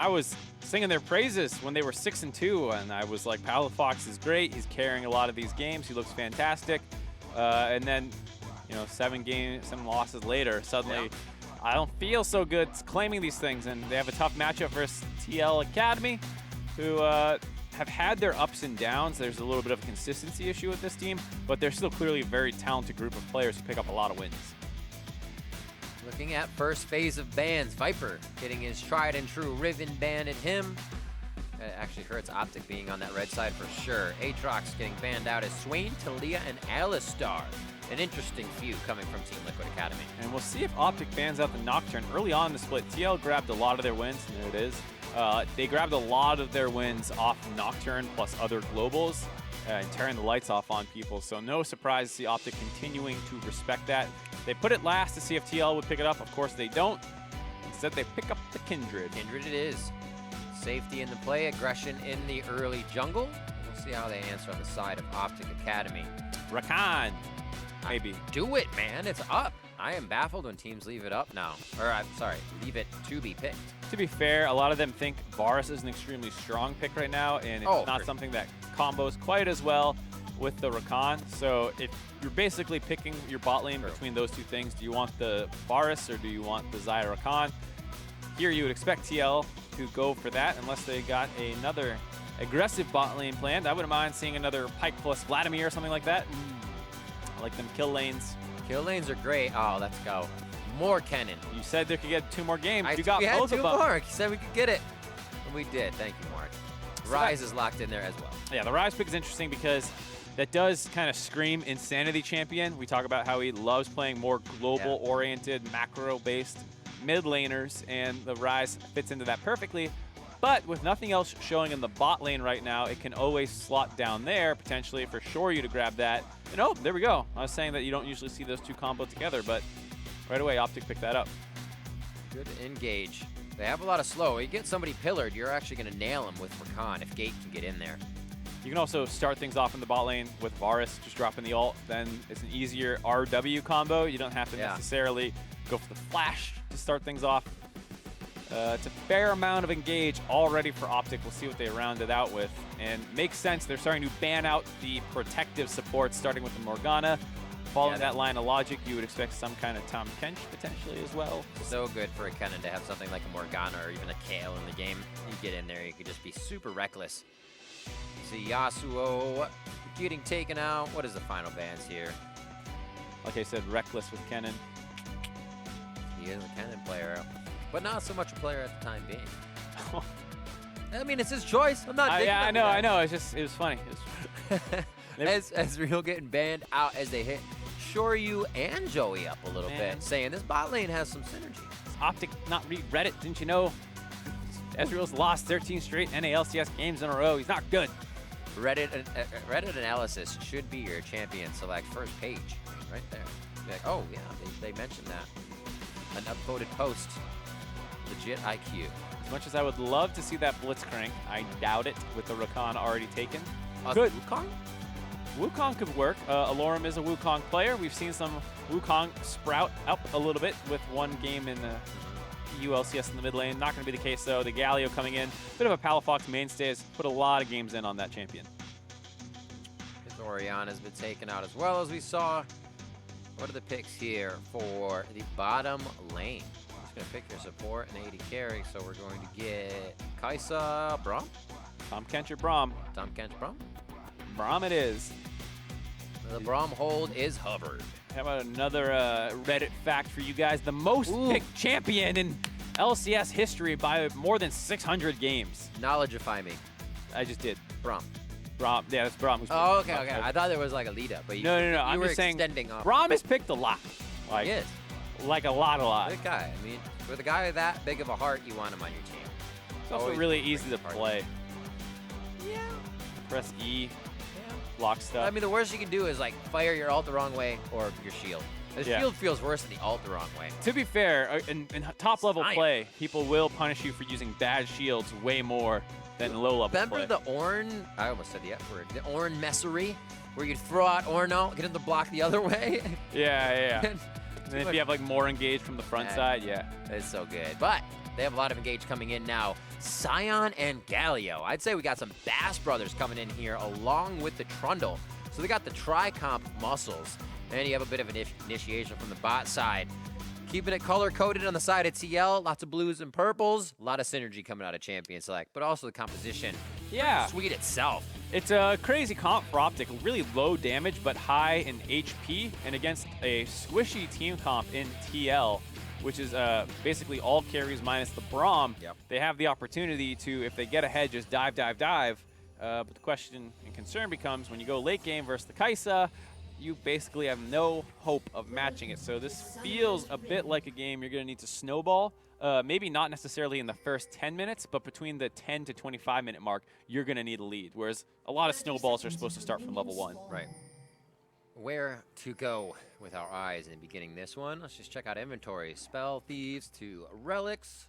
I was singing their praises when they were 6-2, and I was like, Palafox is great. He's carrying a lot of these games. He looks fantastic. And then, you know, 7 losses later, suddenly I don't feel so good claiming these things. And they have a tough matchup versus TL Academy, who have had their ups and downs. There's a little bit of a consistency issue with this team, but they're still clearly a very talented group of players who pick up a lot of wins. Looking at first phase of bans, Viper getting his tried and true Riven banned at him. It actually hurts OpTic being on that red side for sure. Aatrox getting banned out as Swain, Talia, and Alistar. An interesting few coming from Team Liquid Academy. And we'll see if OpTic bans out the Nocturne. Early on in the split, TL grabbed a lot of their wins, and there it is. They grabbed a lot of their wins off Nocturne plus other globals and tearing the lights off on people. So no surprise to see OpTic continuing to respect that. They put it last to see if TL would pick it up. Of course they don't. Instead they pick up the Kindred. Kindred it is. Safety in the play, aggression in the early jungle. We'll see how they answer on the side of OpTic Academy. Rakan, maybe. Do it, man. It's up. I am baffled when teams leave it up now. Or I'm sorry, leave it to be picked. To be fair, a lot of them think Varus is an extremely strong pick right now, and it's not something that combos quite as well with the Rakan. So if you're basically picking your bot lane between those two things, do you want the Varus or do you want the Xayah Rakan? Here you would expect TL to go for that unless they got another aggressive bot lane planned. I wouldn't mind seeing another Pyke plus Vladimir or something like that. I like them kill lanes. Kill lanes are great. Oh, let's go. More Kennen. You said they could get 2 more games. You got both of them. Mark. You said we could get it. And we did. Thank you, Mark. Rise is locked in there as well. Yeah, the Rise pick is interesting because that does kind of scream Insanity champion. We talk about how he loves playing more global-oriented, macro-based mid laners, and the Rise fits into that perfectly. But with nothing else showing in the bot lane right now, it can always slot down there, potentially, for sure you to grab that. And oh, there we go. I was saying that you don't usually see those two combo together, but right away, OpTic picked that up. Good engage. They have a lot of slow. You get somebody pillared, you're actually going to nail him with Rakan if Gate can get in there. You can also start things off in the bot lane with Varus, just dropping the ult. Then it's an easier RW combo. You don't have to necessarily go for the flash to start things off. It's a fair amount of engage already for OpTic. We'll see what they round it out with. And makes sense. They're starting to ban out the protective support, starting with the Morgana. Following that line of logic, you would expect some kind of Tom Kench potentially as well. So good for a Kennen to have something like a Morgana or even a Kayle in the game. You get in there, you could just be super reckless. See Yasuo getting taken out. What is the final bans here? Like I said, reckless with Kennen. He is a Kennen player, but not so much a player at the time being. I mean, it's his choice. I'm not. Yeah, I know. It was funny. As Real getting banned out as they hit Shoryu and Joey up a little bit, saying this bot lane has some synergy. OpTic not read Reddit, didn't you know? Ezreal's lost 13 straight NALCS games in a row. He's not good. Reddit analysis should be your champion select first page, right there. Be like, oh yeah, they mentioned that. An upvoted post. Legit IQ. As much as I would love to see that Blitzcrank, I doubt it with the Rakan already taken. Good. Wukong? Wukong could work. Alorum is a Wukong player. We've seen some Wukong sprout up a little bit with one game in the LCS in the mid lane. Not going to be the case, though. The Galio coming in. Bit of a Palafox mainstay. Has put a lot of games in on that champion. Oriana's been taken out as well, as we saw. What are the picks here for the bottom lane? I'm just going to pick your support and 80 carry, so we're going to get Kai'Sa, Braum? Tom Kench or Braum? Tom Kench, Braum? Braum it is. The Braum hold is hovered. How about another Reddit fact for you guys? The most picked champion in LCS history by more than 600 games. Knowledgeify me. I just did. Braum. Braum. Yeah, that's Braum. Oh, okay. I thought there was like a lead up, but you, no. You I'm were just saying extending off. Braum is picked a lot. Like, he is. Like a lot. Good guy. I mean, with a guy that big of a heart, you want him on your team. It's also really easy to play. Yeah. Press E. Block stuff. I mean, the worst you can do is like fire your ult the wrong way or your shield. The shield feels worse than the ult the wrong way. To be fair, in top level play, people will punish you for using bad shields way more than low level play. Remember the Ornn? I almost said the F word. The Ornn messery, where you'd throw out Ornn out, get him to block the other way. Yeah. And then if you have like more engaged from the front side, it's so good. But They have a lot of engage coming in now. Scion and Galio. I'd say we got some Bass brothers coming in here along with the Trundle. So they got the tri-comp muscles. And you have a bit of an initiation from the bot side. Keeping it color-coded on the side of TL. Lots of blues and purples. A lot of synergy coming out of Champion Select, but also the composition. Yeah. Sweet itself. It's a crazy comp for OpTic. Really low damage, but high in HP. And against a squishy team comp in TL, which is basically all carries minus the Braum, they have the opportunity to, if they get ahead, just dive, dive, dive. But the question and concern becomes when you go late game versus the Kai'Sa, you basically have no hope of matching it. So this feels a bit like a game you're going to need to snowball. Maybe not necessarily in the first 10 minutes, but between the 10 to 25-minute mark, you're going to need a lead. Whereas a lot of snowballs are supposed to start from level 1. Right. Where to go with our eyes in beginning this one? Let's just check out inventory. Spell Thieves to Relics.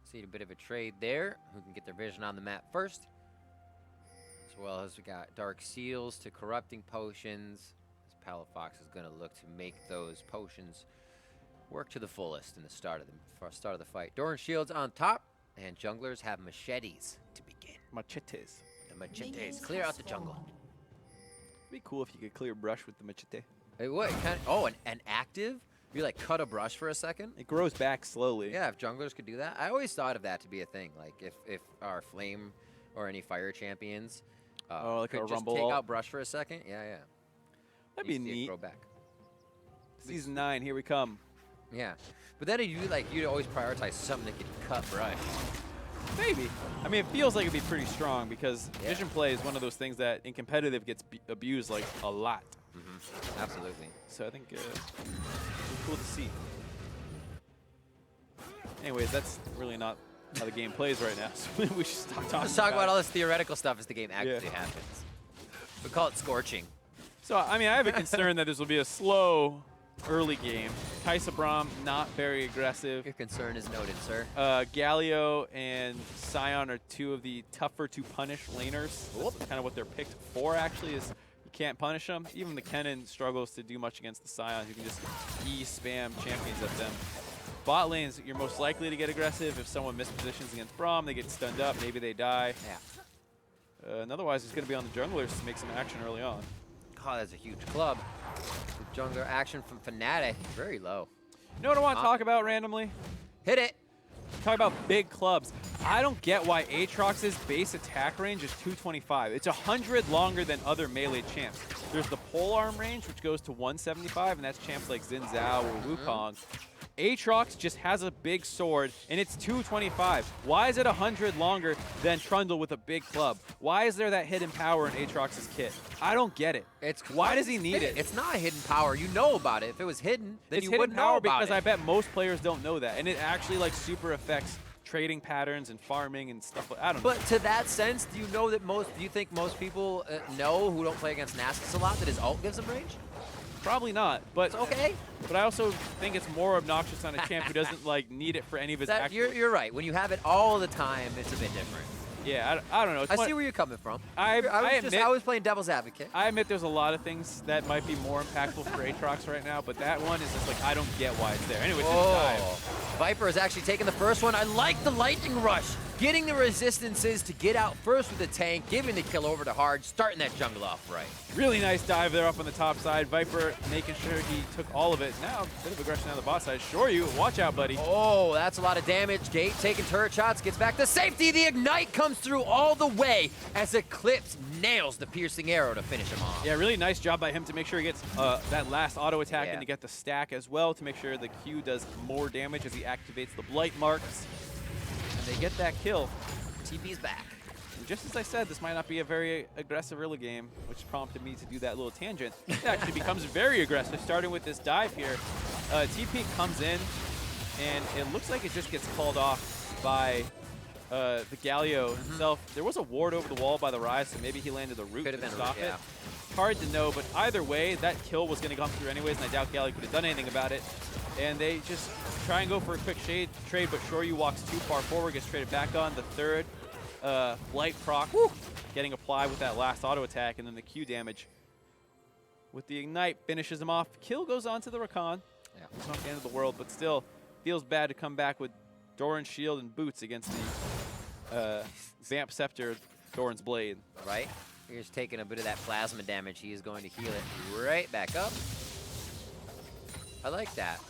See a bit of a trade there. Who can get their vision on the map first? As well as we got Dark Seals to Corrupting Potions. Palafox is going to look to make those potions work to the fullest in the start of the fight. Doran Shields on top, and junglers have machetes to begin. Machetes. The machetes. Clear out the jungle. It'd be cool if you could clear brush with the machete. Hey, what? Oh, an active? You like cut a brush for a second? It grows back slowly. Yeah, if junglers could do that. I always thought of that to be a thing. Like if our flame or any fire champions like could a just rumble take ult? out brush for a second. Yeah, yeah. That'd be You see it neat. grow back. Season 9, here we come. Yeah, but then you'd always prioritize something that could cut brush. Maybe. I mean, it feels like it'd be pretty strong because vision play is one of those things that in competitive gets abused like a lot. Absolutely. So I think it's cool to see. Anyways, that's really not how the game plays right now. So we should stop talking. Let's talk about all this theoretical stuff as the game actually happens. We call it scorching. So, I mean, I have a concern that this will be a slow early game. Kai'Sa Braum, not very aggressive. Your concern is noted, sir. Galio and Scion are two of the tougher to punish laners. That's kind of what they're picked for, actually, is you can't punish them. Even the Kennen struggles to do much against the Scion, who can just E-spam champions at them. Bot lanes, you're most likely to get aggressive. If someone mispositions against Braum, they get stunned up, maybe they die. Yeah. And otherwise, it's going to be on the junglers to make some action early on. Oh, that's a huge club. The jungler action from Fnatic, very low. You know what I want to talk about randomly? Hit it. Talk about big clubs. I don't get why Aatrox's base attack range is 225. It's 100 longer than other melee champs. There's the polearm range, which goes to 175, and that's champs like Xin Zhao or Wukong. Aatrox just has a big sword, and it's 225. Why is it 100 longer than Trundle with a big club? Why is there that hidden power in Aatrox's kit? I don't get it. Why does he need it? It's not a hidden power. You know about it. If it was hidden, then you wouldn't know power about because it. I bet most players don't know that, and it actually like super affects trading patterns and farming and stuff. I don't know. But to that sense, do you think most people know who don't play against Nasus a lot that his ult gives him range? Probably not, but it's okay. But I also think it's more obnoxious on a champ who doesn't like need it for any of his actions. You're right. When you have it all the time, it's a bit different. Yeah, I don't know. I see where you're coming from. I was playing devil's advocate. I admit there's a lot of things that might be more impactful for Aatrox right now, but that one is just like, I don't get why it's there. Anyways, Viper is actually taking the first one. I like the lightning rush. Getting the resistances to get out first with the tank, giving the kill over to Hard, starting that jungle off right. Really nice dive there up on the top side. Viper making sure he took all of it. Now, a bit of aggression on the bot side. Shoryu, watch out, buddy. Oh, that's a lot of damage. Gate taking turret shots, gets back to safety. The Ignite comes through all the way as Eclipse nails the piercing arrow to finish him off. Yeah, really nice job by him to make sure he gets that last auto attack and to get the stack as well to make sure the Q does more damage as he activates the Blight marks. And they get that kill. TP's back. And just as I said, this might not be a very aggressive early game, which prompted me to do that little tangent. It actually becomes very aggressive, starting with this dive here. TP comes in, and it looks like it just gets called off by the Galio himself. There was a ward over the wall by the Rise, so maybe he landed the root to stop it. Hard to know, but either way, that kill was going to come through anyways, and I doubt Galio could have done anything about it. And they just try and go for a quick trade, but Shoryu walks too far forward, gets traded back on. The third Blight proc getting applied with that last auto attack, and then the Q damage with the Ignite finishes him off. Kill goes on to the Rakan. Yeah. It's not the end of the world, but still feels bad to come back with Doran's shield and boots against the Vamp Scepter, Doran's blade. Right? Here's taking a bit of that plasma damage. He is going to heal it right back up. I like that.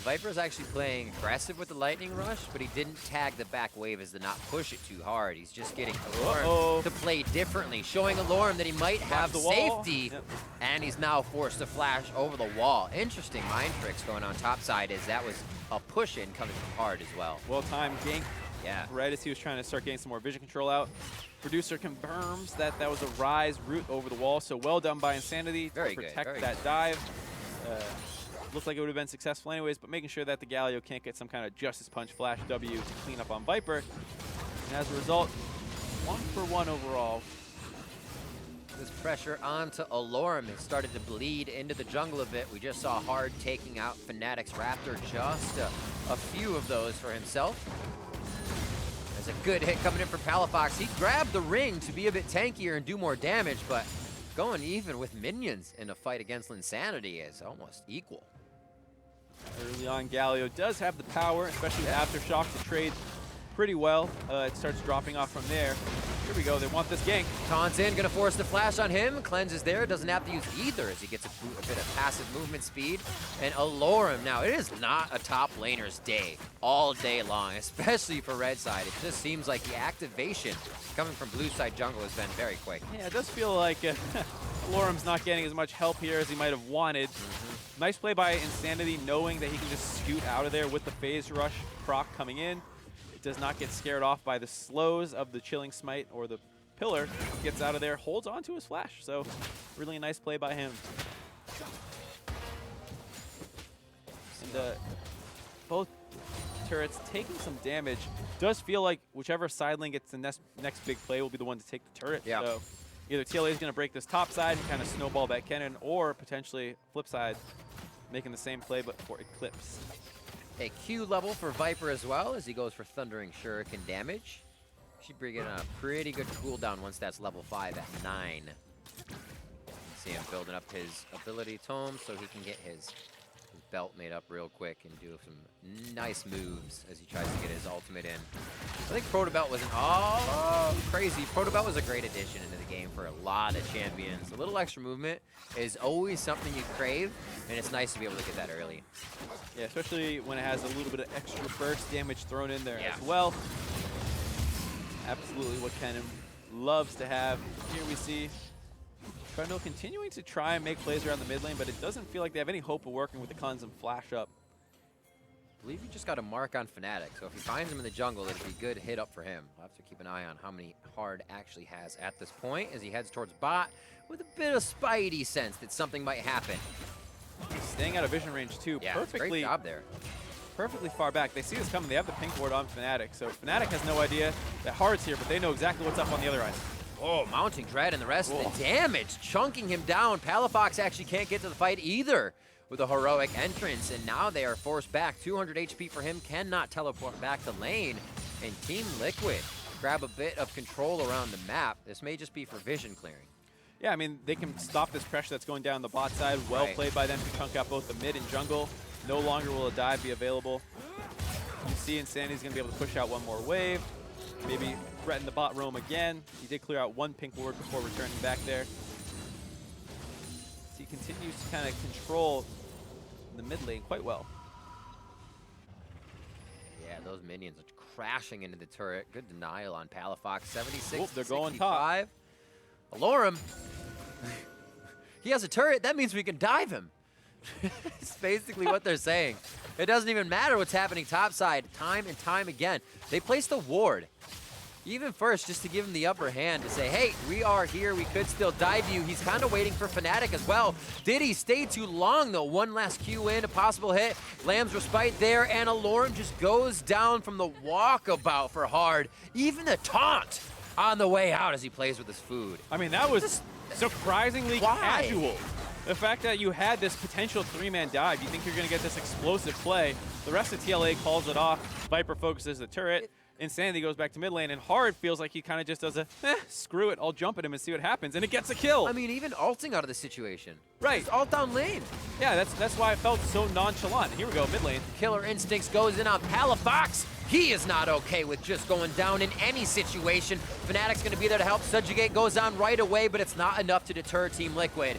Viper's actually playing aggressive with the Lightning Rush, but he didn't tag the back wave as to not push it too hard. He's just getting Alorm to play differently, showing Alorm that he might have safety, and he's now forced to flash over the wall. Interesting mind tricks going on top side, as that was a push-in coming from hard as well. Well-timed gank. Yeah. Right as he was trying to start getting some more vision control out. Producer confirms that that was a Rise route over the wall, so well done by Insanity to protect that dive. Looked like it would have been successful anyways, but making sure that the Galio can't get some kind of Justice Punch Flash W to clean up on Viper. And as a result, 1-for-1 overall. This pressure onto Alorm has started to bleed into the jungle a bit. We just saw Hard taking out Fnatic's Raptor, just a few of those for himself. There's a good hit coming in for Palafox. He grabbed the ring to be a bit tankier and do more damage, but going even with minions in a fight against Insanity is almost equal. Early on, Galio does have the power, especially with Aftershock, to trade pretty well. It starts dropping off from there. Here we go, they want this gank. Taunts in, gonna force the flash on him. Cleanse is there, doesn't have to use either as he gets a bit of passive movement speed. And Alorm, now it is not a top laner's day all day long, especially for red side. It just seems like the activation coming from blue side jungle has been very quick. Yeah, it does feel like Alorm's not getting as much help here as he might have wanted. Nice play by Insanity, knowing that he can just scoot out of there with the phase rush proc coming in. It does not get scared off by the slows of the Chilling Smite or the Pillar. Gets out of there, holds on to his flash. So really a nice play by him. And both turrets taking some damage. Does feel like whichever side lane gets the next big play will be the one to take the turret. Yeah. So either TLA is going to break this top side and kind of snowball that cannon, or potentially flip side, making the same play but for Eclipse. A Q level for Viper as well as he goes for Thundering Shuriken damage. Should bring in a pretty good cooldown once that's level 5 at 9. See him building up his ability tome so he can get his belt made up real quick and do some nice moves as he tries to get his ultimate in. I think Protobelt was crazy. Protobelt was a great addition into the game for a lot of champions. A little extra movement is always something you crave, and it's nice to be able to get that early. Yeah, especially when it has a little bit of extra burst damage thrown in there as well. Absolutely what Kennen loves to have. Here we see Trundle continuing to try and make plays around the mid lane, but it doesn't feel like they have any hope of working with the Khans and flash up. I believe you just got a mark on Fnatic, so if he finds him in the jungle, it'll be a good hit up for him. We'll have to keep an eye on how many Hard actually has at this point as he heads towards bot with a bit of spidey sense that something might happen. Staying out of vision range too. Yeah, great job there. Perfectly far back. They see this coming. They have the pink ward on Fnatic, so Fnatic has no idea that Hard's here, but they know exactly what's up on the other end. Oh, mounting Dread and the rest of the damage, chunking him down. Palafox actually can't get to the fight either with a heroic entrance, and now they are forced back. 200 HP for him, cannot teleport back to lane. And Team Liquid grab a bit of control around the map. This may just be for vision clearing. Yeah, I mean, they can stop this pressure that's going down the bot side. Well played by them to chunk out both the mid and jungle. No longer will a dive be available. You see Insanity's going to be able to push out one more wave. Maybe threaten the bot roam again. He did clear out one pink ward before returning back there. So he continues to kind of control the mid lane quite well. Yeah, those minions are crashing into the turret. Good denial on Palafox. 76. Oh, they're going top. Alorm. He has a turret. That means we can dive him. It's basically what they're saying. It doesn't even matter what's happening topside. Time and time again. They placed a ward. Even first, just to give him the upper hand to say, hey, we are here. We could still dive you. He's kind of waiting for Fnatic as well. Did he stay too long, though? One last Q in, a possible hit. Lamb's Respite there, and Alorm just goes down from the walkabout for Hard. Even the taunt on the way out as he plays with his food. I mean, that was surprisingly casual. The fact that you had this potential 3-man dive, you think you're going to get this explosive play. The rest of TLA calls it off. Viper focuses the turret. Insanity goes back to mid lane, and Hard feels like he kind of just does a, screw it, I'll jump at him and see what happens, and it gets a kill. I mean, even ulting out of the situation. Right. Just ult down lane. Yeah, that's why I felt so nonchalant. Here we go, mid lane. Killer Instincts goes in on Palafox. He is not okay with just going down in any situation. Fnatic's gonna be there to help. Subjugate goes on right away, but it's not enough to deter Team Liquid.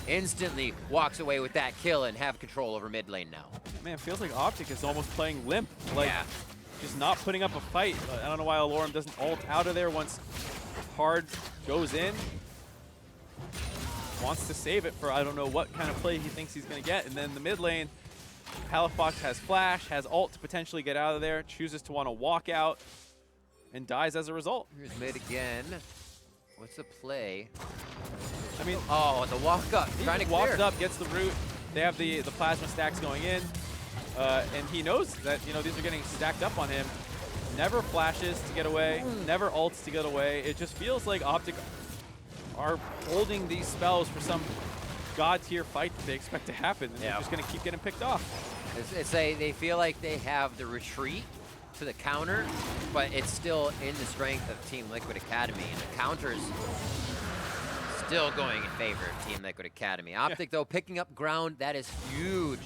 Instantly walks away with that kill and have control over mid lane now. Man, feels like OpTic is almost playing limp. Like, yeah. just not putting up a fight. I don't know why Alorum doesn't ult out of there once Hard goes in. Wants to save it for I don't know what kind of play he thinks he's going to get. And then the mid lane, Palafox has flash, has ult to potentially get out of there, chooses to want to walk out, and dies as a result. Here's mid again. What's the play? I mean, oh, the walk up. He Trying to walks clear. up, gets the root. They have the plasma stacks going in, and he knows that these are getting stacked up on him. Never flashes to get away, never ults to get away. It just feels like OpTic are holding these spells for some god tier fight that they expect to happen, and they're just going to keep getting picked off. They feel like they have the retreat to the counter, but it's still in the strength of Team Liquid Academy, and the counters still going in favor of Team Liquid Academy. OpTic, though, picking up ground, that is huge.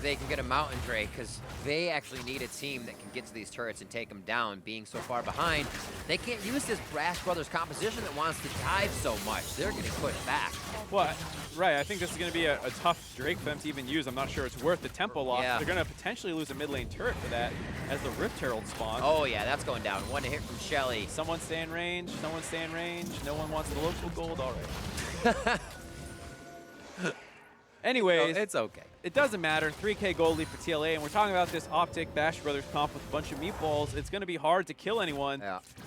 They can get a Mountain Drake, because they actually need a team that can get to these turrets and take them down. Being so far behind, they can't use this Brash Brothers composition that wants to dive so much. They're getting pushed back. Well, right, I think this is going to be a tough Drake for them to even use. I'm not sure it's worth the tempo loss. Yeah. They're going to potentially lose a mid lane turret for that as the Rift Herald spawns. Oh, yeah, that's going down. One hit from Shelly. Someone stay in range, someone stay in range. No one wants the local gold, all right. Anyways, it's okay. It doesn't matter. 3K gold lead for TLA, and we're talking about this OpTic Bash Brothers comp with a bunch of meatballs. It's going to be hard to kill anyone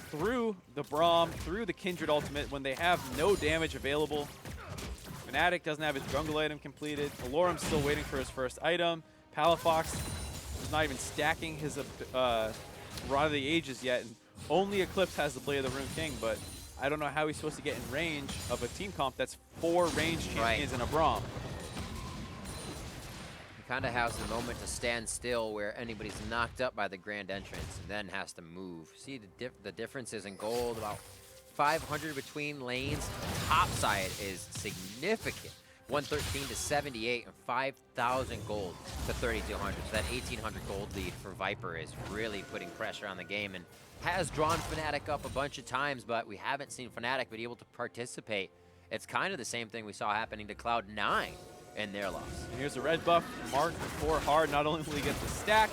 through the Braum, through the Kindred ultimate when they have no damage available. Fnatic doesn't have his jungle item completed. Alorum's still waiting for his first item. Palafox is not even stacking his Rod of the Ages yet, and only Eclipse has the Blade of the Rune King, but I don't know how he's supposed to get in range of a team comp that's 4 range champions in a Braum. Kind of has the moment to stand still where anybody's knocked up by the grand entrance and then has to move. See the differences in gold, about 500 between lanes. Top side is significant. 113 to 78 and 5,000 gold to 3,200. So that 1,800 gold lead for Viper is really putting pressure on the game and has drawn Fnatic up a bunch of times, but we haven't seen Fnatic be able to participate. It's kind of the same thing we saw happening to Cloud9 in their loss. And here's a red buff marked for Hard. Not only will he get the stack,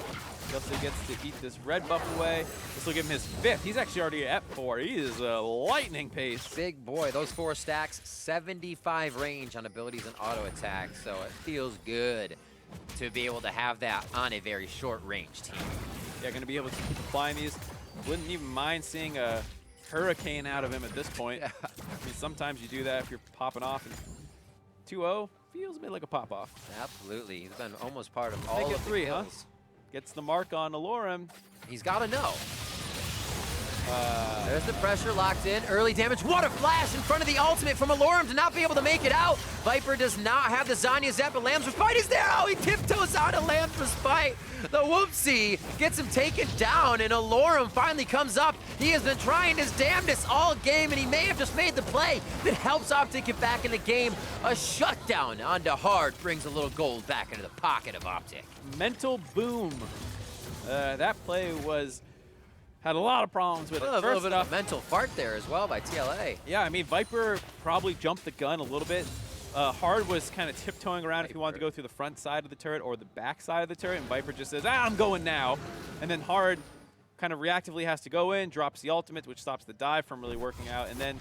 he also gets to eat this red buff away. This will give him his 5th. He's actually already at 4. He is a lightning pace. Big boy. Those 4 stacks, 75 range on abilities and auto attacks. So it feels good to be able to have that on a very short range team. Yeah, going to be able to keep applying these. Wouldn't even mind seeing a hurricane out of him at this point. Yeah. I mean, sometimes you do that if you're popping off. And 2-0 feels a bit like a pop-off. Absolutely. He's been almost part of all Make it of the 3, kills. huh? Gets the mark on Alorum. He's got to know. There's the pressure locked in. Early damage. What a flash in front of the ultimate from Alorum to not be able to make it out. Viper does not have the Zanya Zap, but Lamb's Respite is there. Oh, he tiptoes out of Lamb's Respite. The whoopsie gets him taken down, and Alorum finally comes up. He has been trying his damnedest all game, and he may have just made the play that helps OpTic get back in the game. A shutdown onto Hard brings a little gold back into the pocket of OpTic. Mental boom. That play had a lot of problems with it. A little bit of a mental fart there as well by TLA. Yeah, I mean, Viper probably jumped the gun a little bit. Hard was kind of tiptoeing around if he wanted to go through the front side of the turret or the back side of the turret, and Viper just says, I'm going now. And then Hard kind of reactively has to go in, drops the ultimate, which stops the dive from really working out, and then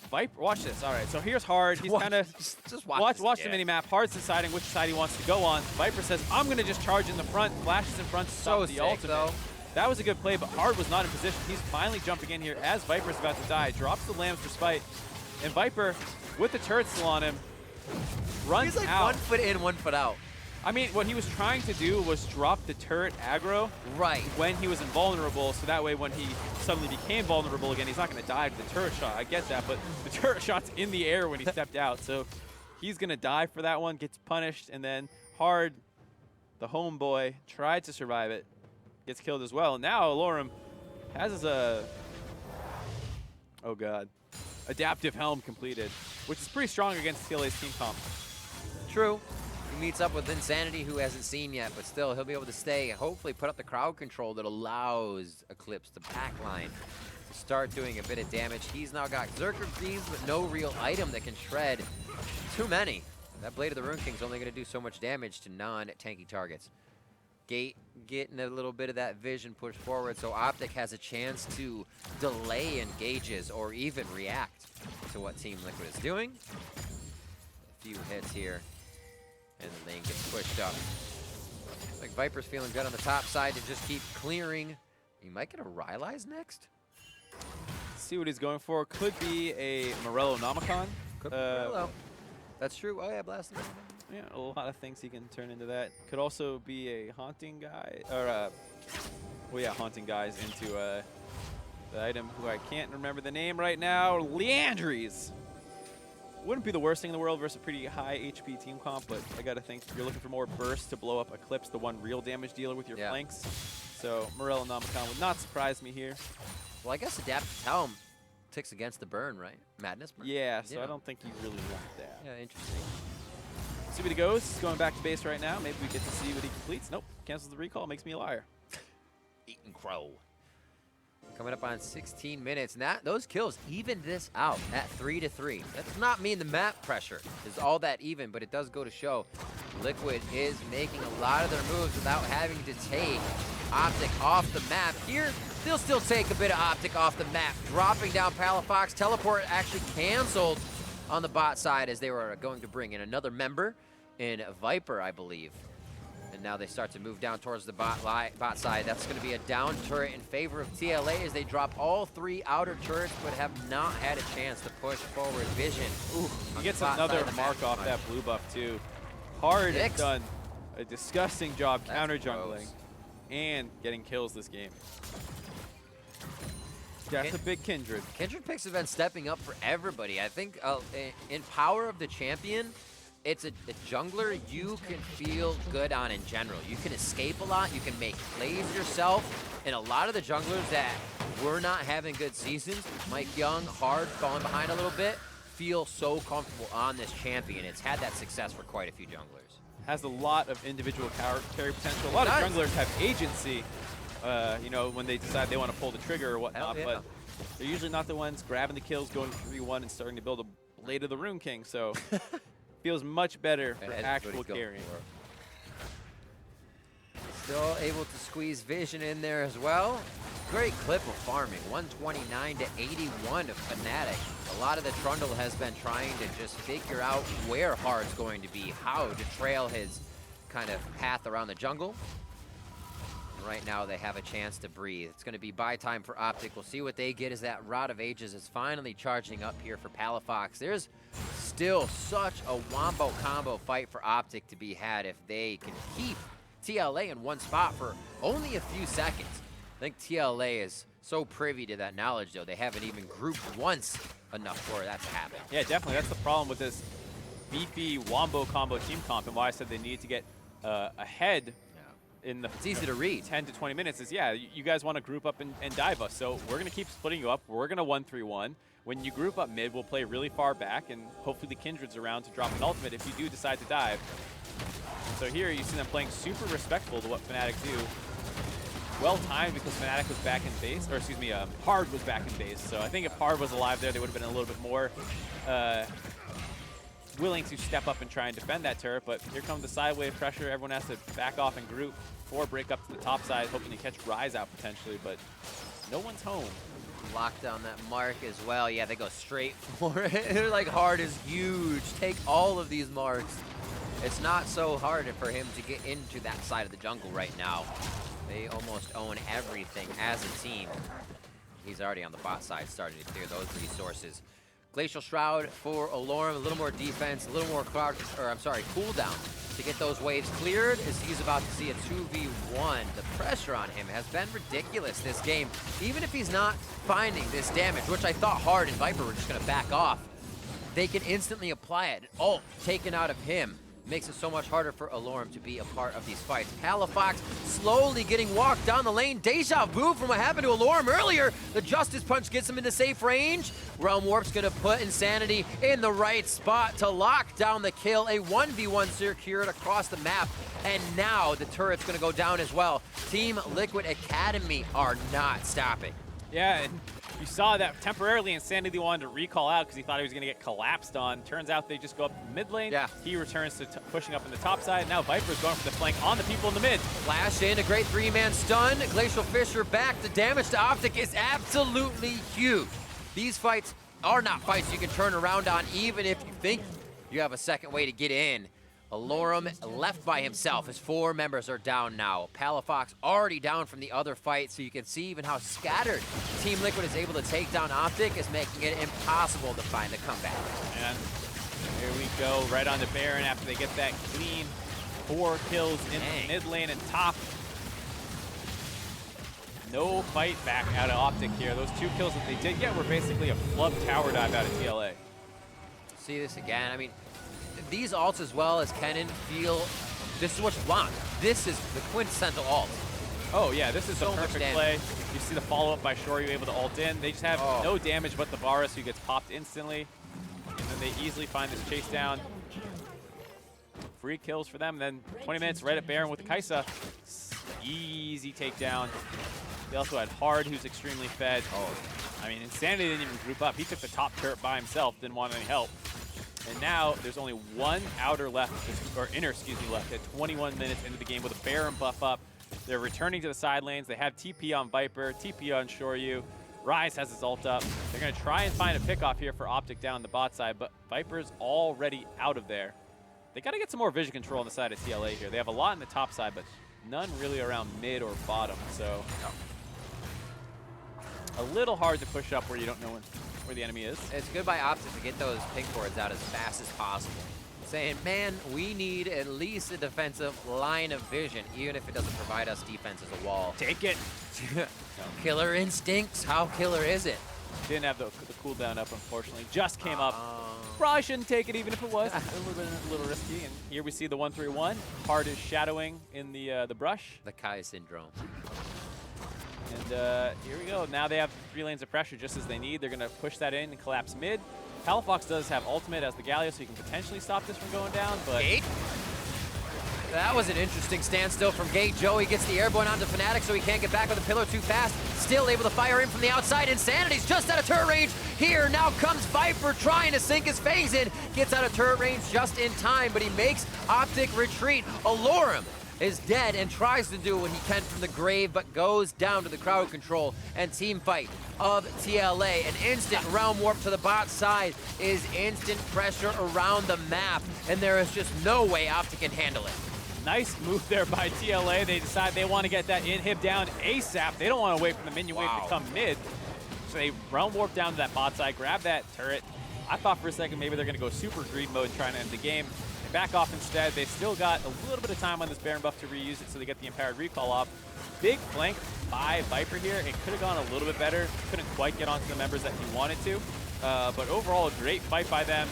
Viper, watch this. All right, so here's Hard. He's kind of just watch the mini map. Hard's deciding which side he wants to go on. Viper says, I'm going to just charge in the front, flashes in front, stop the ultimate. Though. That was a good play, but Hard was not in position. He's finally jumping in here as Viper's about to die. Drops the Lamb's Respite, and Viper, with the turret still on him, runs out. He's like 1 foot in, 1 foot out. I mean, what he was trying to do was drop the turret aggro when he was invulnerable, so that way when he suddenly became vulnerable again, he's not going to die to the turret shot. I get that, but the turret shot's in the air when he stepped out, so he's going to die for that one, gets punished, and then Hard, the homeboy, tried to survive it, gets killed as well. And now Alorum has his, oh god, adaptive helm completed, which is pretty strong against TLA's team comp. True. meets up with Insanity, who hasn't seen yet, but still, he'll be able to stay and hopefully put up the crowd control that allows Eclipse, the backline, to start doing a bit of damage. He's now got Zerker Greaves, but no real item that can shred too many. That Blade of the Rune King's only going to do so much damage to non-tanky targets. Gate getting a little bit of that vision push forward, so OpTic has a chance to delay engages or even react to what Team Liquid is doing. A few hits here, and the lane gets pushed up. Looks like Viper's feeling good on the top side to just keep clearing. He might get a Rylai's next. See what he's going for. Could be a Morello Nomicon. Could be Morello. That's true. Oh yeah, Blast. Yeah, a lot of things he can turn into that. Could also be a Haunting Guy, or well yeah, Haunting Guys into the item who I can't remember the name right now, Leandries. Wouldn't be the worst thing in the world versus a pretty high HP team comp, but I gotta think you're looking for more burst to blow up Eclipse, the one real damage dealer with your flanks. So Morello Nomicon would not surprise me here. Well, I guess Adaptive Helm ticks against the burn, right? Madness burn? Yeah, so I don't think you really want that. Yeah, interesting. See what he goes. He's going back to base right now. Maybe we get to see what he completes. Nope. Cancels the recall. Makes me a liar. Eating crow. Coming up on 16 minutes. And those kills even this out at 3-3. That does not mean the map pressure is all that even, but it does go to show Liquid is making a lot of their moves without having to take OpTic off the map. Here, they'll still take a bit of OpTic off the map. Dropping down Palafox. Teleport actually canceled on the bot side as they were going to bring in another member in Viper, I believe. And now they start to move down towards the bot side. That's going to be a down turret in favor of TLA as they drop all 3 outer turrets, but have not had a chance to push forward Vision. Ooh, he gets another mark off that blue buff too. Hard has done a disgusting job counter jungling and getting kills this game. That's a big Kindred. Kindred picks have been stepping up for everybody. I think in Power of the Champion, it's a jungler you can feel good on in general. You can escape a lot, you can make plays yourself, and a lot of the junglers that were not having good seasons, Mike Young, Hard, falling behind a little bit, feel so comfortable on this champion. It's had that success for quite a few junglers. Has a lot of individual carry potential. A lot of junglers have agency. You know, when they decide they want to pull the trigger or whatnot, but they're usually not the ones grabbing the kills, going 3-1, and starting to build a Blade of the Rune King. So feels much better for actual carrying. Still able to squeeze Vision in there as well. Great clip of farming, 129 to 81 of Fnatic. A lot of the Trundle has been trying to just figure out where Hard's going to be, how to trail his kind of path around the jungle. Right now they have a chance to breathe. It's going to be buy time for OpTic. We'll see what they get as that Rod of Ages is finally charging up here for Palafox. There's still such a wombo combo fight for OpTic to be had if they can keep TLA in one spot for only a few seconds. I think TLA is so privy to that knowledge, though. They haven't even grouped once enough for that to happen. Yeah, definitely. That's the problem with this beefy wombo combo team comp, and why I said they need to get ahead in the it's easy to read. 10 to 20 minutes is, yeah, you guys want to group up and dive us. So we're going to keep splitting you up. We're going to 1-3-1. When you group up mid, we'll play really far back, and hopefully the Kindred's around to drop an ultimate if you do decide to dive. So here you see them playing super respectful to what Fnatic do. Well timed because Fnatic was back in base, or excuse me, Hard was back in base. So I think if Hard was alive there, they would have been a little bit more willing to step up and try and defend that turret, but here comes the sidewave pressure. Everyone has to back off and group or break up to the top side, hoping to catch Rise out potentially, but no one's home. Lock down that mark as well. Yeah, they go straight for it. They're like, Hard is huge. Take all of these marks. It's not so hard for him to get into that side of the jungle right now. They almost own everything as a team. He's already on the bot side, starting to clear those resources. Glacial Shroud for Olorm, a little more defense, a little more cooldown to get those waves cleared as he's about to see a 2v1. The pressure on him has been ridiculous this game. Even if he's not finding this damage, which I thought Hard and Viper were just going to back off, they can instantly apply it. Ult taken out of him. makes it so much harder for Alorum to be a part of these fights. Palafox slowly getting walked down the lane. Deja vu from what happened to Alorum earlier. The Justice Punch gets him into safe range. Realm Warp's gonna put Insanity in the right spot to lock down the kill. A 1v1 secured across the map. And now the turret's gonna go down as well. Team Liquid Academy are not stopping. Yeah, and you saw that temporarily Insanity wanted to recall out because he thought he was going to get collapsed on. Turns out they just go up mid lane. Yeah. He returns to pushing up in the top side. Now Viper's going for the flank on the people in the mid. Flash in, a great 3-man stun. Glacial Fissure back. The damage to OpTic is absolutely huge. These fights are not fights you can turn around on, even if you think you have a second way to get in. Alorum left by himself. His 4 members are down now. Palafox already down from the other fight, so you can see even how scattered Team Liquid is able to take down OpTic is making it impossible to find a comeback. And here we go, right on the Baron after they get that clean 4 kills in the mid lane and top. No fight back out of OpTic here. Those 2 kills that they did get were basically a flub tower dive out of TLA. See this again. I mean, these ults as well as Kennen feel this is what you want. This is the quintessential ult. Oh yeah, this is so the perfect play. You see the follow-up by Shoryu able to ult in. They just have no damage but the Varus who gets popped instantly. And then they easily find this chase down. Free kills for them. Then 20 minutes right at Baron with the Kaisa. Easy takedown. They also had Hard who's extremely fed. I mean, Insanity didn't even group up. He took the top turret by himself, didn't want any help. And now there's only one outer left, or inner, excuse me, left at 21 minutes into the game with a Baron buff up. They're returning to the side lanes. They have TP on Viper, TP on Shoryu. Ryze has his ult up. They're going to try and find a pickoff here for OpTic down the bot side, but Viper's already out of there. They got to get some more vision control on the side of TLA here. They have a lot in the top side, but none really around mid or bottom, so a little hard to push up where you don't know where the enemy is. It's good by OpTic to get those pink boards out as fast as possible. Saying, man, we need at least a defensive line of vision, even if it doesn't provide us defense as a wall. Take it. Killer instincts, how killer is it? Didn't have the cooldown up, unfortunately. Just came up. Probably shouldn't take it, even if it was. a little risky. And here we see the 1-3-1. Hard is shadowing in the brush. The Kai syndrome. And here we go. Now they have 3 lanes of pressure just as they need. They're going to push that in and collapse mid. Palafox does have ultimate as the Galio, so he can potentially stop this from going down. But Gate? That was an interesting standstill from Gate. Joey gets the airborne onto Fnatic, so he can't get back with the pillar too fast. Still able to fire in from the outside. Insanity's just out of turret range. Here now comes Viper trying to sink his phase in. Gets out of turret range just in time, but he makes OpTic retreat. Alorum is dead and tries to do what he can from the grave, but goes down to the crowd control and team fight of TLA. An instant realm warp to the bot side is instant pressure around the map, and there is just no way OpTic can handle it. Nice move there by TLA. They decide they want to get that inhib down ASAP. They don't want to wait for the minion wave to come mid. So they realm warp down to that bot side, grab that turret. I thought for a second maybe they're going to go super greed mode trying to end the game. They back off instead. They've still got a little bit of time on this Baron buff to reuse it, so they get the Empowered Recall off. Big flank by Viper here. It could have gone a little bit better. Couldn't quite get onto the members that he wanted to. But overall, a great fight by them.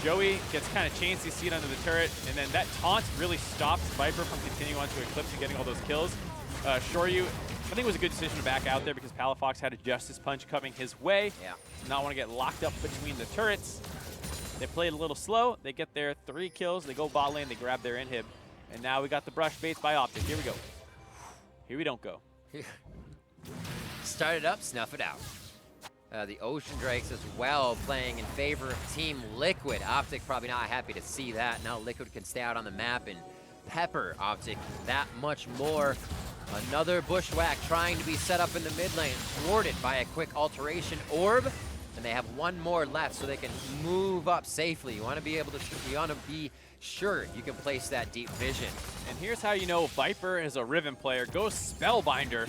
Joey gets kind of chainsy seat under the turret, and then that taunt really stops Viper from continuing on to Eclipse and getting all those kills. Shoryu, I think it was a good decision to back out there because Palafox had a Justice Punch coming his way. Yeah. Did not want to get locked up between the turrets. They played a little slow. They get their 3 kills. They go bot lane. They grab their inhib. And now we got the brush baits by OpTic. Here we go. Here we don't go. Start it up, snuff it out. The Ocean Drakes as well playing in favor of Team Liquid. OpTic probably not happy to see that. Now Liquid can stay out on the map and pepper OpTic that much more. Another Bushwhack trying to be set up in the mid lane, thwarted by a quick alteration orb. And they have 1 more left so they can move up safely. You want to be able to, you want to be sure you can place that deep vision. And here's how you know Viper is a Riven player. Goes Spellbinder.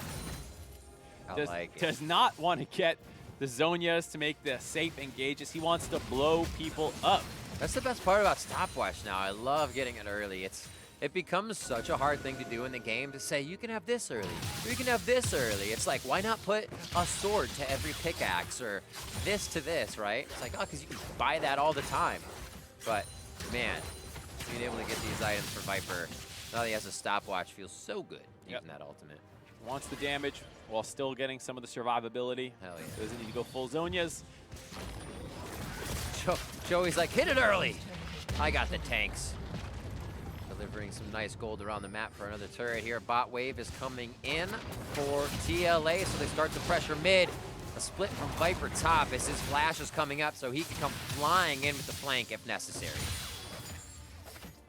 Does not want to get the Zonias to make the safe engages. He wants to blow people up. That's the best part about Stopwatch now. I love getting it early. It becomes such a hard thing to do in the game to say, you can have this early, or you can have this early. It's like, why not put a sword to every pickaxe, or this to this, right? It's like, oh, because you can buy that all the time. But, man, being able to get these items for Viper. Now that he has a stopwatch, feels so good using that ultimate. Wants the damage while still getting some of the survivability. Hell yeah. Doesn't need to go full Zonias. Joey's like, hit it early. I got the tanks. Delivering some nice gold around the map for another turret here. Bot wave is coming in for TLA, so they start to pressure mid. A split from Viper top as his flash is coming up, so he can come flying in with the flank if necessary.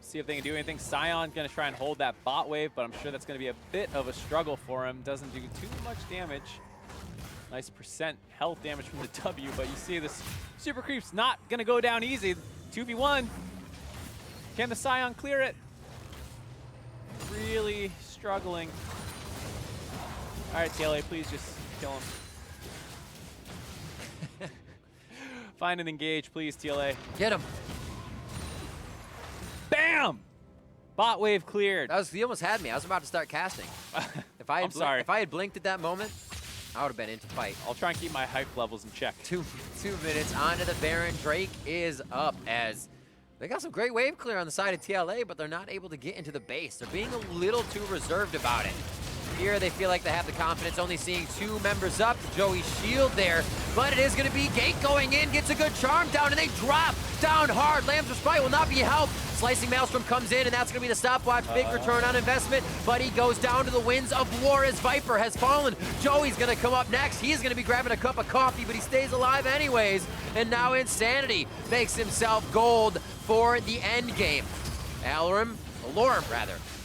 See if they can do anything. Sion's going to try and hold that bot wave, but I'm sure that's going to be a bit of a struggle for him. Doesn't do too much damage. Nice percent health damage from the W, but you see this super creep's not going to go down easy. 2v1. Can the Sion clear it? Really struggling. All right, TLA, please just kill him. Find and engage, please, TLA. Get him. Bam! Bot wave cleared. He almost had me. I was about to start casting. If I had blinked at that moment, I would have been into fight. I'll try and keep my hype levels in check. Two minutes onto the Baron. Drake is up as they got some great wave clear on the side of TLA, but they're not able to get into the base. They're being a little too reserved about it. Here they feel like they have the confidence, only seeing 2 members up. Joey's shield there, but it is going to be Gate going in, gets a good charm down, and they drop down hard. Lamb's Respite will not be helped. Slicing Maelstrom comes in, and that's going to be the stopwatch. Big return on investment, but he goes down to the winds of war as Viper has fallen. Joey's going to come up next. He's going to be grabbing a cup of coffee, but he stays alive anyways. And now Insanity makes himself gold for the end game. Alorum,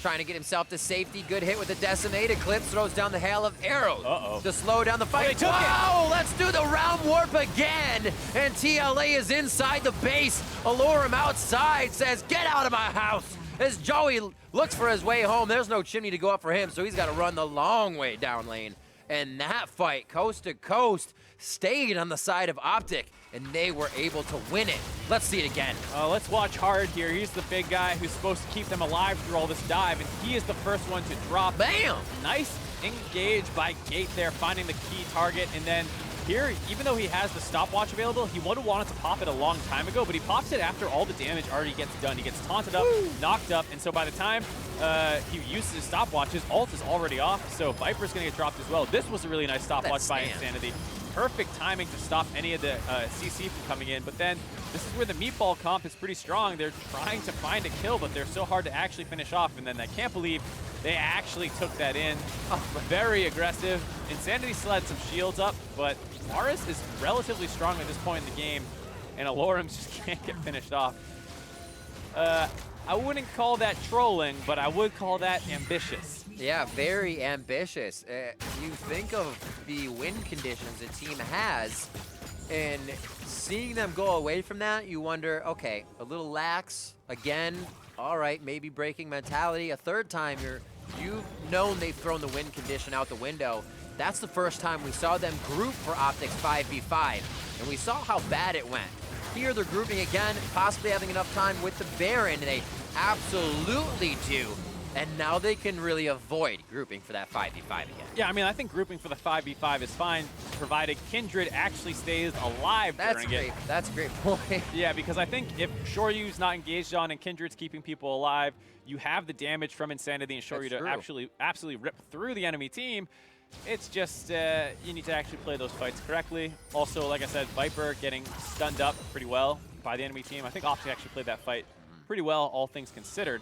trying to get himself to safety. Good hit with the Decimate. Eclipse throws down the hail of arrows to slow down the fight. Wow, let's do the round warp again. And TLA is inside the base. Alorum outside says, get out of my house. As Joey looks for his way home, there's no chimney to go up for him, so he's got to run the long way down lane. And that fight, coast to coast, stayed on the side of OpTic, and they were able to win it. Let's see it again. Let's watch Hard here. He's the big guy who's supposed to keep them alive through all this dive, and he is the first one to drop. Bam! Nice engage by Gate there, finding the key target, and then here, even though he has the stopwatch available, he would have wanted to pop it a long time ago, but he pops it after all the damage already gets done. He gets taunted up, knocked up, and so by the time he uses his stopwatch, his ult is already off, so Viper's going to get dropped as well. This was a really nice stopwatch by Insanity. Perfect timing to stop any of the CC from coming in, but then this is where the meatball comp is pretty strong. They're trying to find a kill, but they're so hard to actually finish off, and then I can't believe they actually took that in. Very aggressive. Insanity still had some shields up, but Varus is relatively strong at this point in the game, and Alorum just can't get finished off. I wouldn't call that trolling, but I would call that ambitious. Yeah, very ambitious. You think of the win conditions a team has, and seeing them go away from that, you wonder, okay, a little lax again. All right, maybe breaking mentality. A third time, you've known they've thrown the win condition out the window. That's the first time we saw them group for OpTic's 5v5, and we saw how bad it went. Here they're grouping again, possibly having enough time with the Baron, and they absolutely do. And now they can really avoid grouping for that 5v5 again. Yeah, I mean, I think grouping for the 5v5 is fine, provided Kindred actually stays alive during it. That's a great point. Yeah, because I think if Shoryu's not engaged on and Kindred's keeping people alive, you have the damage from Insanity and Shoryu to absolutely rip through the enemy team. It's just, you need to actually play those fights correctly. Also, like I said, Viper getting stunned up pretty well by the enemy team. I think OpTic actually played that fight pretty well, all things considered.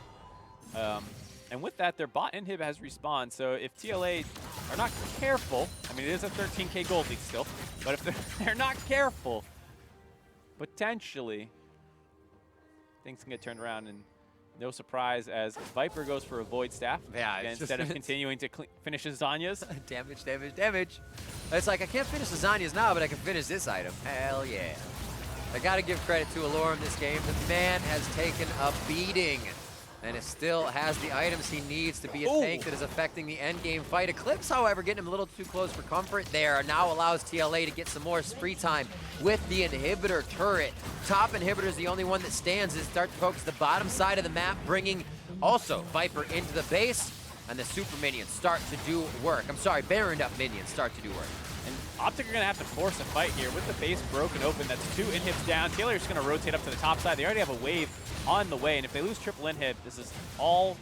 And with that, their bot inhib has respawned, so if TLA are not careful, I mean, it is a 13K gold lead still, but if they're not careful, potentially, things can get turned around, and no surprise as Viper goes for a Void Staff instead of continuing to finish his Zanyas. Damage, damage, damage. It's like, I can't finish the Zanyas now, but I can finish this item. Hell yeah. I gotta give credit to Alorum this game. The man has taken a beating, and it still has the items he needs to be a tank that is affecting the end game fight. Eclipse, however, getting him a little too close for comfort there, now allows TLA to get some more spree time with the inhibitor turret. Top inhibitor is the only one that stands as start to focus the bottom side of the map, bringing also Viper into the base, and the super minions start to do work. I'm sorry, Baroned up minions start to do work. And OpTic are going to have to force a fight here with the base broken open. That's 2 inhibs down. TLA are just going to rotate up to the top side. They already have a wave on the way, and if they lose triple inhib, this is all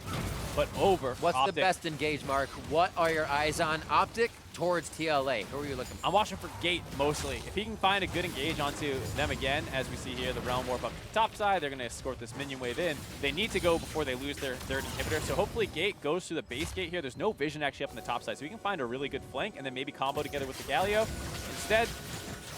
but over. What's OpTic. the best engage, Mark? What are your eyes on? OpTic towards TLA. Who are you looking for? I'm watching for Gate mostly. If he can find a good engage onto them again, as we see here, the Realm Warp up to the top side, they're going to escort this minion wave in. They need to go before they lose their third inhibitor, so hopefully Gate goes through the base gate here. There's no vision actually up on the top side, so he can find a really good flank and then maybe combo together with the Galio. Instead,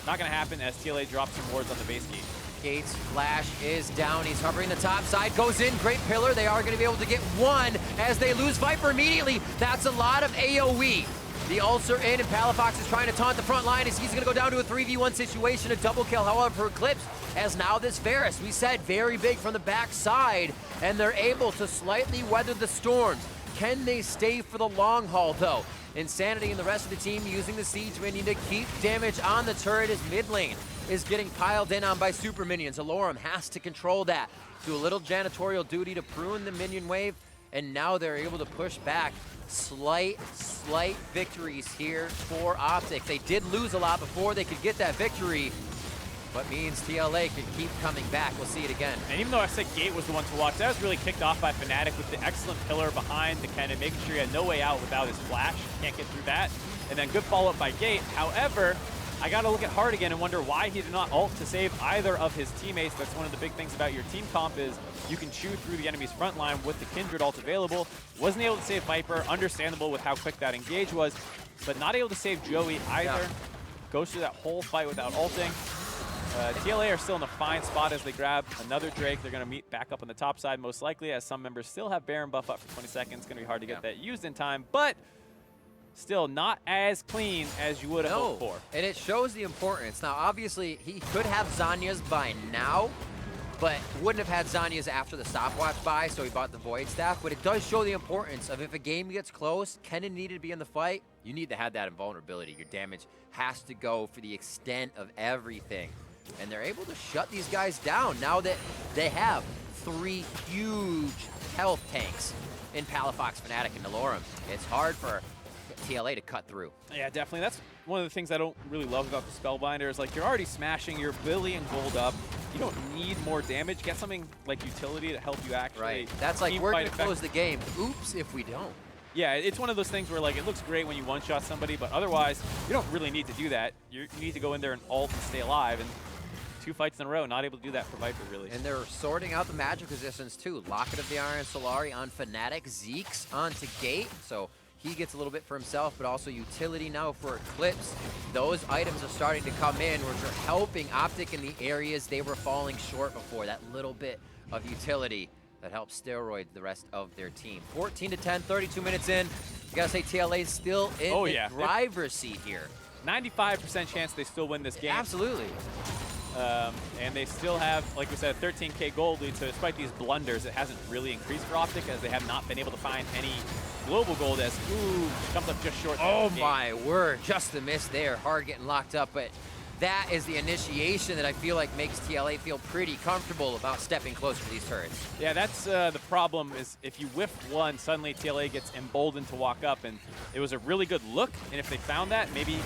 not going to happen as TLA drops some wards on the base gate. Gates' flash is down. He's hovering the top side, goes in, great pillar. They are going to be able to get one as they lose Viper immediately. That's a lot of AoE. The ults are in, and Palafox is trying to taunt the front line as he's going to go down to a 3v1 situation, a double kill, however, for Eclipse, as now this Varus, we said, very big from the back side, and they're able to slightly weather the storms. Can they stay for the long haul, though? Insanity and the rest of the team using the Siege Minion to keep damage on the turret as mid lane is getting piled in on by super minions. Alorum has to control that. Do a little janitorial duty to prune the minion wave, and now they're able to push back. Slight victories here for OpTic. They did lose a lot before they could get that victory, but means TLA can keep coming back. We'll see it again. And even though I said Gate was the one to watch, that was really kicked off by Fnatic with the excellent pillar behind the cannon, making sure he had no way out without his flash. Can't get through that. And then good follow-up by Gate. However, I got to look at Hard again and wonder why he did not ult to save either of his teammates. That's one of the big things about your team comp is you can chew through the enemy's front line with the Kindred ult available. Wasn't able to save Viper, understandable with how quick that engage was, but not able to save Joey either. Yeah. Goes through that whole fight without ulting. TLA are still in a fine spot as they grab another Drake. They're going to meet back up on the top side most likely, as some members still have Baron buff up for 20 seconds. It's going to be hard to get that used in time, but still not as clean as you would have hoped for. And it shows the importance. Now, obviously, he could have Zanya's by now, but wouldn't have had Zanya's after the stopwatch buy, so he bought the Void Staff. But it does show the importance of if a game gets close, Kennen needed to be in the fight, you need to have that invulnerability. Your damage has to go for the extent of everything. And they're able to shut these guys down now that they have 3 huge health tanks in Palafox, Fnatic, and Alorum. It's hard for TLA to cut through. Yeah, definitely. That's one of the things I don't really love about the Spellbinder is like you're already smashing your billion gold up. You don't need more damage. Get something like utility to help you actually. Right. That's like we're gonna close the game. Oops, if we don't. Yeah, it's one of those things where like it looks great when you one-shot somebody, but otherwise you don't really need to do that. You need to go in there and ult and stay alive. And 2 fights in a row, not able to do that for Viper, really. And they're sorting out the magic resistance, too. Locket of the Iron Solari on Fnatic, Zeke's onto Gate, so he gets a little bit for himself, but also utility now for Eclipse. Those items are starting to come in, which are helping OpTic in the areas they were falling short before. That little bit of utility that helps steroid the rest of their team. 14-10, 32 minutes in. You gotta say TLA's still in the driver's seat here. 95% chance they still win this game. Absolutely. And they still have, like we said, 13k gold lead, so despite these blunders, it hasn't really increased for OpTic as they have not been able to find any global gold as, comes up just short. Oh my word, just a miss there. Hard getting locked up, but that is the initiation that I feel like makes TLA feel pretty comfortable about stepping closer to these turrets. Yeah, that's the problem is if you whiff one, suddenly TLA gets emboldened to walk up, and it was a really good look, and if they found that, maybe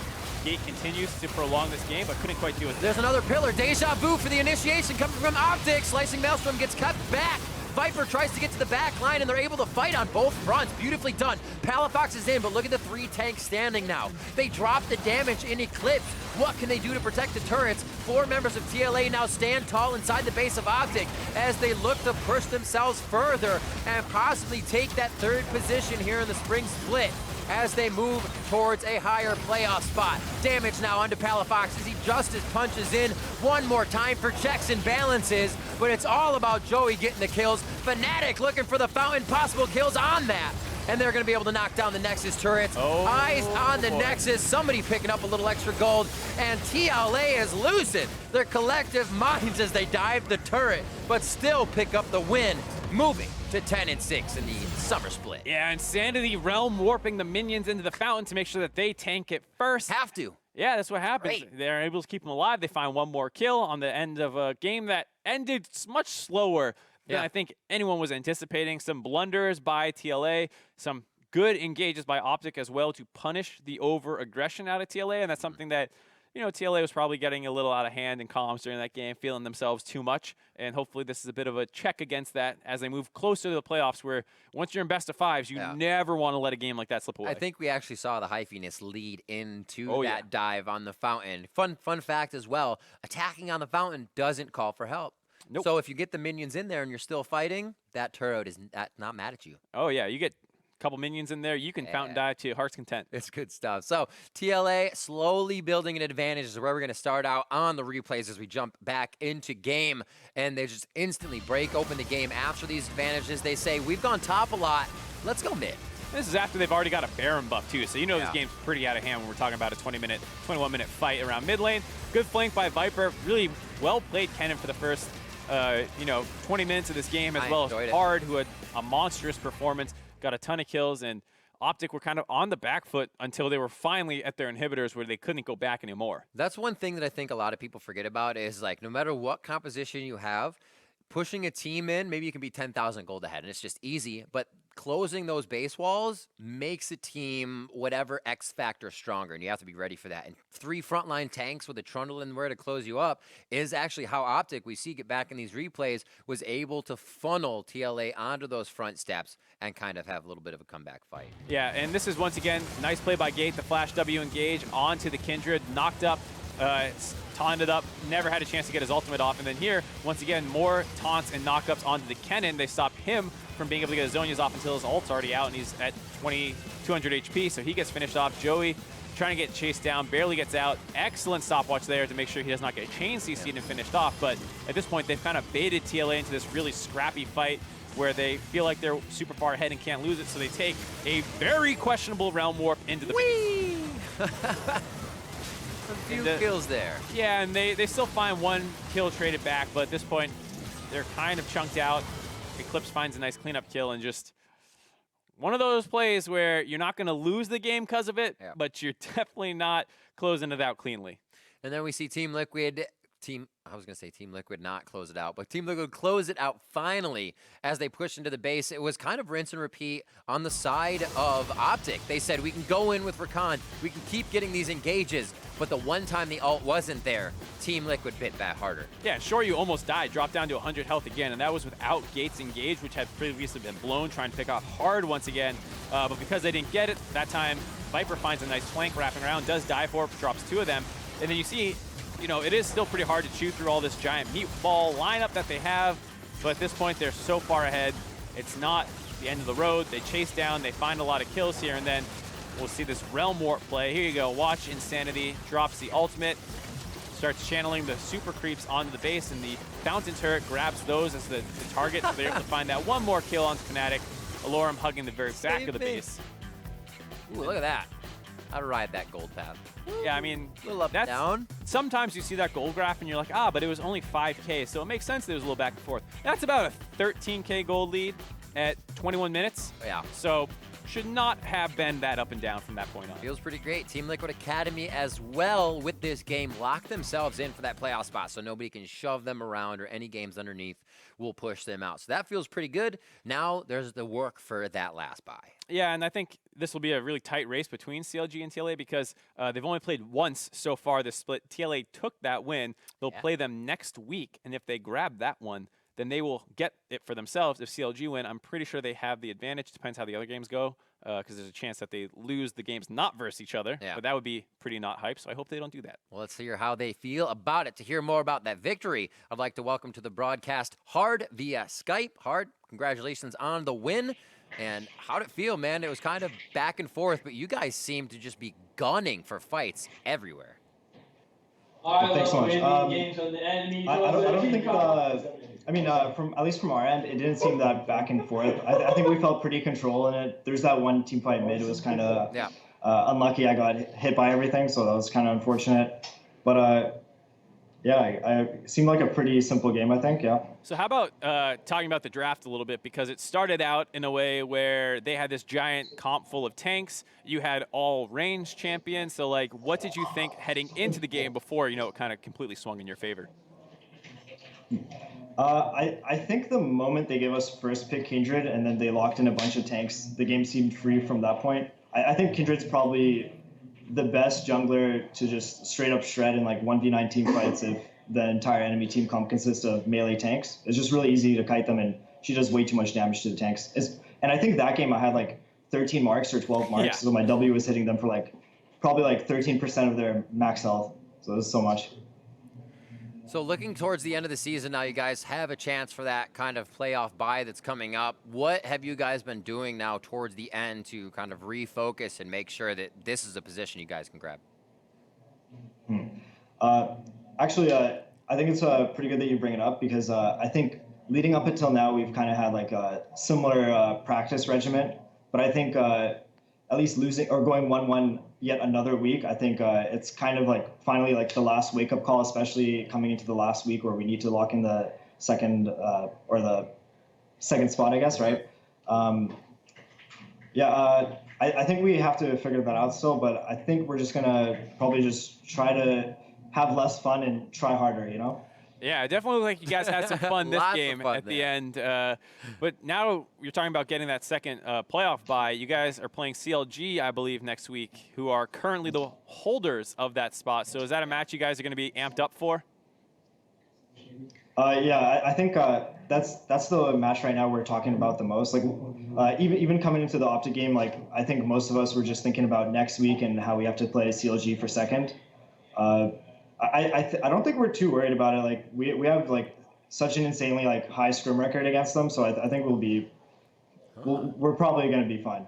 Gate continues to prolong this game, but couldn't quite do it. There's another pillar. Deja vu for the initiation coming from OpTic. Slicing Maelstrom gets cut back. Viper tries to get to the back line, and they're able to fight on both fronts. Beautifully done. Palafox is in, but look at the 3 tanks standing now. They drop the damage in Eclipse. What can they do to protect the turrets? 4 members of TLA now stand tall inside the base of OpTic as they look to push themselves further and possibly take that 3rd position here in the spring split as they move towards a higher playoff spot. Damage now onto Palafox as he just punches in one more time for checks and balances, but it's all about Joey getting the kills. Fnatic looking for the fountain, possible kills on that. And they're gonna be able to knock down the Nexus turrets. Eyes on the Nexus, somebody picking up a little extra gold, and TLA is losing their collective minds as they dive the turret, but still pick up the win, moving to 10-6 in the summer split. Yeah, Insanity Realm warping the minions into the fountain to make sure that they tank it first. Have to. Yeah, that's what happens. Great. They're able to keep them alive. They find one more kill on the end of a game that ended much slower than I think anyone was anticipating. Some blunders by TLA, some good engages by OpTic as well to punish the over-aggression out of TLA, and that's something that, you know, TLA was probably getting a little out of hand in comms during that game, feeling themselves too much, and hopefully this is a bit of a check against that as they move closer to the playoffs, where once you're in best of fives, you never want to let a game like that slip away. I think we actually saw the hyphiness lead into that dive on the fountain. Fun fact as well, attacking on the fountain doesn't call for help. Nope. So if you get the minions in there and you're still fighting, that turret is not mad at you. Oh, yeah, you get couple minions in there, you can fountain dive to your heart's content. It's good stuff. So TLA slowly building an advantage is where we're going to start out on the replays as we jump back into game, and they just instantly break open the game after these advantages. They say, we've gone top a lot, let's go mid. This is after they've already got a Baron buff too, so you know this game's pretty out of hand when we're talking about a 21-minute fight around mid lane. Good flank by Viper, really well played Kennen for the first 20 minutes of this game, as well as Hard, who had a monstrous performance. Got a ton of kills, and OpTic were kind of on the back foot until they were finally at their inhibitors where they couldn't go back anymore. That's one thing that I think a lot of people forget about is, like, no matter what composition you have, pushing a team in, maybe you can be 10,000 gold ahead, and it's just easy, but closing those base walls makes a team whatever X factor stronger, and you have to be ready for that. And 3 frontline tanks with a trundle in where to close you up is actually how OpTic, we see it back in these replays, was able to funnel TLA onto those front steps and kind of have a little bit of a comeback fight. Yeah, and this is once again, nice play by Gate, the flash W engage onto the Kindred, knocked up, taunted up, never had a chance to get his ultimate off, and then here, once again, more taunts and knockups onto the Kennen. They stop him from being able to get his Zhonya's off until his ult's already out, and he's at 200 HP, so he gets finished off. Joey trying to get chased down, barely gets out. Excellent stopwatch there to make sure he does not get chain CC'd and finished off, but at this point, they've kind of baited TLA into this really scrappy fight where they feel like they're super far ahead and can't lose it, so they take a very questionable realm warp into the Whee! A few kills there. Yeah, and they still find 1 kill traded back, but at this point, they're kind of chunked out. Eclipse finds a nice cleanup kill, and just one of those plays where you're not going to lose the game because of it, but you're definitely not closing it out cleanly. And then we see Team Liquid not close it out, but Team Liquid close it out finally as they push into the base. It was kind of rinse and repeat on the side of OpTic. They said, we can go in with Rakan, we can keep getting these engages, but the one time the ult wasn't there, Team Liquid bit back harder. Yeah, sure, you almost died, dropped down to 100 health again, and that was without Gates engage, which had previously been blown, trying to pick off Hard once again, but because they didn't get it, that time Viper finds a nice flank wrapping around, does die for it, drops 2 of them, and then you see, you know, it is still pretty hard to chew through all this giant meatball lineup that they have, but at this point, they're so far ahead, it's not the end of the road. They chase down, they find a lot of kills here, and then we'll see this Realm Warp play. Here you go, watch Insanity, drops the ultimate, starts channeling the super creeps onto the base, and the Fountain Turret grabs those as the target, so they're able to find that 1 more kill onto Fnatic. Alorum hugging the very back of the base. Ooh, look at that. How to ride that gold path. Yeah, I mean, a little up and down. Sometimes you see that gold graph and you're like, but it was only 5K, so it makes sense there was a little back and forth. That's about a 13K gold lead at 21 minutes. Yeah. So should not have been that up and down from that point on. Feels pretty great. Team Liquid Academy as well with this game locked themselves in for that playoff spot, so nobody can shove them around or any games underneath will push them out. So that feels pretty good. Now there's the work for that last bye. Yeah, and I think this will be a really tight race between CLG and TLA because they've only played once so far this split. TLA took that win. They'll play them next week, and if they grab that one, then they will get it for themselves. If CLG win, I'm pretty sure they have the advantage. Depends how the other games go, because there's a chance that they lose the games not versus each other. Yeah. But that would be pretty not hype, so I hope they don't do that. Well, let's hear how they feel about it. To hear more about that victory, I'd like to welcome to the broadcast Hard via Skype. Hard, congratulations on the win. And how'd it feel, man? It was kind of back and forth, but you guys seem to just be gunning for fights everywhere. Thanks so much. I don't think, I mean, at least from our end, it didn't seem that back and forth. I think we felt pretty control in it. There's that one team fight mid. It was kind of unlucky. I got hit by everything, so that was kind of unfortunate. But yeah, it seemed like a pretty simple game, I think, yeah. So how about talking about the draft a little bit, because it started out in a way where they had this giant comp full of tanks. You had all range champions. So, like, what did you think heading into the game before, you know, it kind of completely swung in your favor? I think the moment they gave us first pick Kindred and then they locked in a bunch of tanks, the game seemed free from that point. I think Kindred's probably the best jungler to just straight up shred in like 1v9 team fights if the entire enemy team comp consists of melee tanks. It's just really easy to kite them, and she does way too much damage to the tanks. And I think that game I had like 13 marks or 12 marks, so my W was hitting them for like probably like 13% of their max health. So it was so much. So looking towards the end of the season now, you guys have a chance for that kind of playoff bye that's coming up. What have you guys been doing now towards the end to kind of refocus and make sure that this is a position you guys can grab? Actually, I think it's pretty good that you bring it up because I think leading up until now, we've kind of had like a similar practice regimen. But I think at least losing or going 1-1 yet another week, I think it's kind of like finally like the last wake-up call, especially coming into the last week where we need to lock in the second or the second spot, I guess, right? I think we have to figure that out still, but I think we're just gonna probably just try to have less fun and try harder, you know? Yeah, it definitely looked like you guys had some fun this game at the end. But now you're talking about getting that second playoff bye. You guys are playing CLG, I believe, next week, who are currently the holders of that spot. So is that a match you guys are going to be amped up for? Yeah, I think that's the match right now we're talking about the most. Like, even coming into the OpTic game, like I think most of us were just thinking about next week and how we have to play CLG for second. I don't think we're too worried about it. Like we have like such an insanely like high scrim record against them, so I think we're probably going to be fine.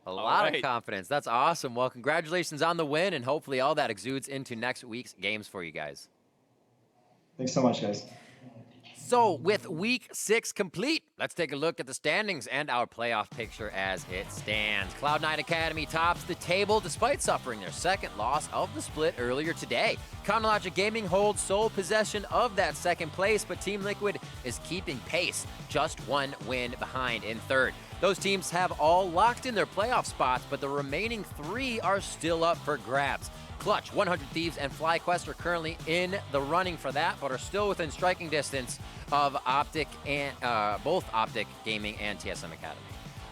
A lot of confidence. That's awesome. Well, congratulations on the win, and hopefully all that exudes into next week's games for you guys. Thanks so much, guys. So, with Week 6 complete, let's take a look at the standings and our playoff picture as it stands. Cloud9 Academy tops the table despite suffering their second loss of the split earlier today. OpTic Gaming holds sole possession of that second place, but Team Liquid is keeping pace, just one win behind in third. Those teams have all locked in their playoff spots, but the remaining three are still up for grabs. Clutch, 100 Thieves, and FlyQuest are currently in the running for that, but are still within striking distance of OpTic and both OpTic Gaming and TSM Academy.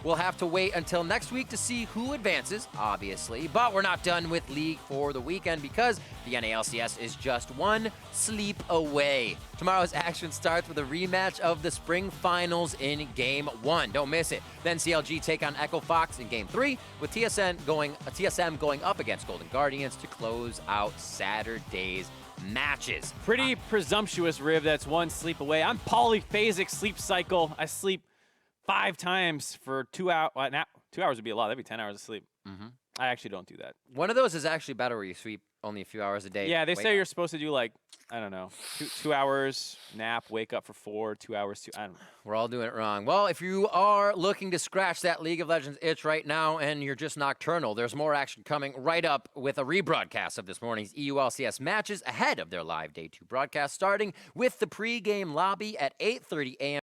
We'll have to wait until next week to see who advances, obviously, but we're not done with League for the weekend because the NALCS is just one sleep away. Tomorrow's action starts with a rematch of the Spring Finals in Game 1. Don't miss it. Then CLG take on Echo Fox in Game 3, with TSM going up against Golden Guardians to close out Saturday's matches. Pretty presumptuous, Riv. That's one sleep away. I'm polyphasic sleep cycle. I sleep 5 times for 2 hours. Well, now 2 hours would be a lot. That'd be 10 hours of sleep. I actually don't do that. One of those is actually better where you sleep only a few hours a day. Yeah, they say you're supposed to do like, I don't know, 2 hours nap, wake up for 4, 2 hours, I don't know. We're all doing it wrong. Well, if you are looking to scratch that League of Legends itch right now and you're just nocturnal, there's more action coming right up with a rebroadcast of this morning's EU LCS matches ahead of their live Day 2 broadcast, starting with the pregame lobby at 8:30 a.m.